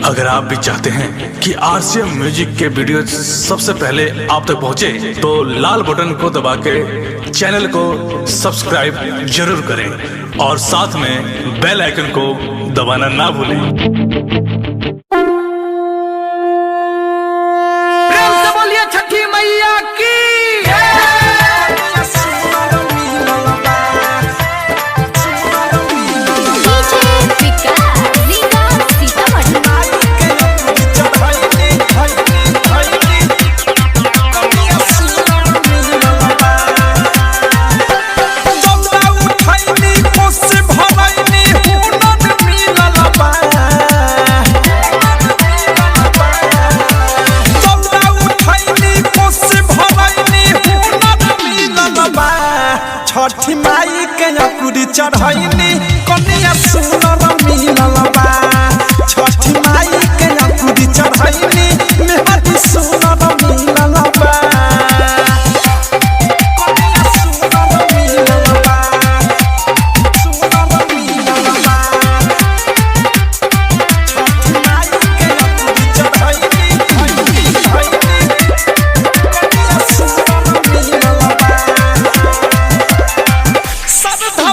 अगर आप भी चाहते हैं कि आरसीएम म्यूजिक के वीडियो सबसे पहले आप तक पहुंचे, तो लाल बटन को दबा के चैनल को सब्सक्राइब जरूर करें और साथ में बेल आइकन को दबाना ना भूलें। प्रेम से बोलिए छठी मैया की। छठी माई के अकुरी चढ़ैनी कनिया सुनर मिलल बा। छठी माई के अकुरी चढ़ैनी मेहदी सुनर मिलल बा। कनिया सुनर मिलल बा, सुनर मिलल बा। छठी माई के अकुरी चढ़ैनी कनिया सुनर मिलल बा।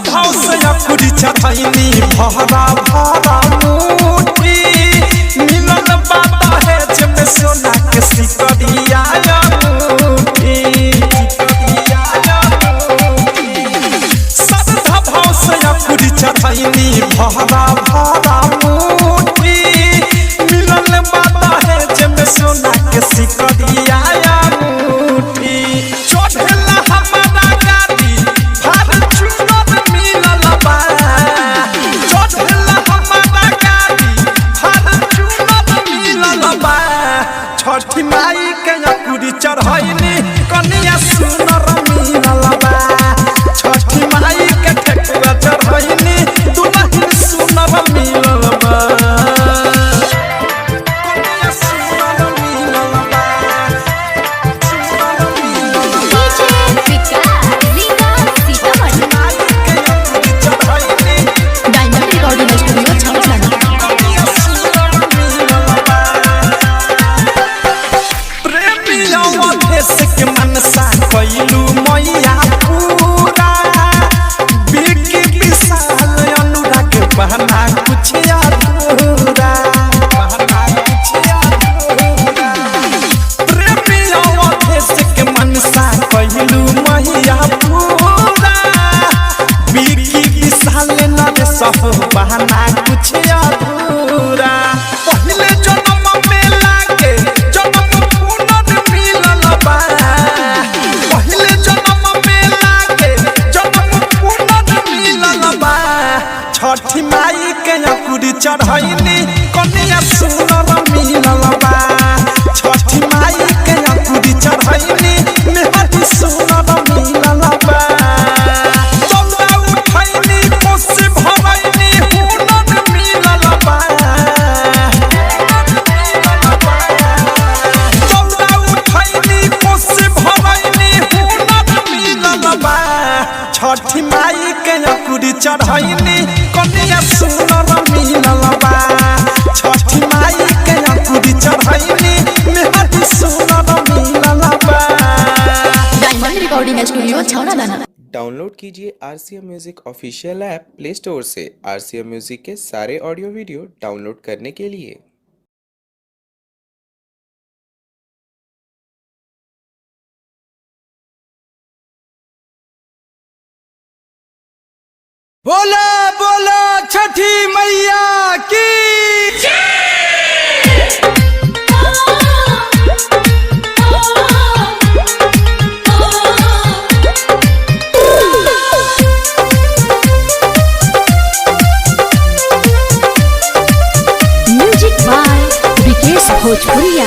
भाव से अकुरी चढ़ैनी भरा भरा मुट्ठी मिलल बाबा है जब सोना के सिकरिया मुट्ठी। श्रद्धा भाव से अकुरी चढ़ैनी भरा भरा मुट्ठी मिलल बाबा है जब सोना के सिकरिया मुट्ठी। चढ़ेला हमारा गाड़ी हर चुनर मिलल बा। चढ़ेला हमारा गाड़ी हर चुनर मिलल बा। छठी माई के अकुरी चढ़ैनी कनिया सुनर मिलल बा। छठी माई के ठेकुआ चढ़ैनी दुल्हन सुनर मिलल बा। कनिया सुनर मिलल बा, सुनर मिलल बा। कैलू मैया पूरा बिकी विशाल अनुराग बहना कुछ अधूरा, बहना कुछ अधूरा। प्रेमी अवधेश के मनसा कैलू मैया पूरा बिकी विशाल नरेश बहना कुछ अधूरा। पहले जन्म में लागे जन्म पुनः मिलल बा। पहले जन्म में लागे जन्म पुनः मिलल बा। छठी माई के अकुरी चढ़ैनी कनिया सुनर मिलल बा। छठी माई के अकुरी चढ़ैनी मेहदी सुनर मिलल बा। चौरा उठैनी कोसी भरैनी हुनर मिलल बा। चौरा उठैनी कोसी भरैनी हुनर मिलल बा। छठी माई के अकुरी चढ़ैनी कनिया सुनर मिलल बा। छठी माई के अकुरी चढ़ैनी मेहदी सुनर मिलल बा। Diamond recording studio छौड़ादाना। डाउनलोड कीजिए RCM music official app play store से। आरसीएम म्यूजिक के सारे ऑडियो वीडियो डाउनलोड करने के लिए। बोला बोला छठी मैया की। म्यूजिक बाय विकेश भोजपुरिया।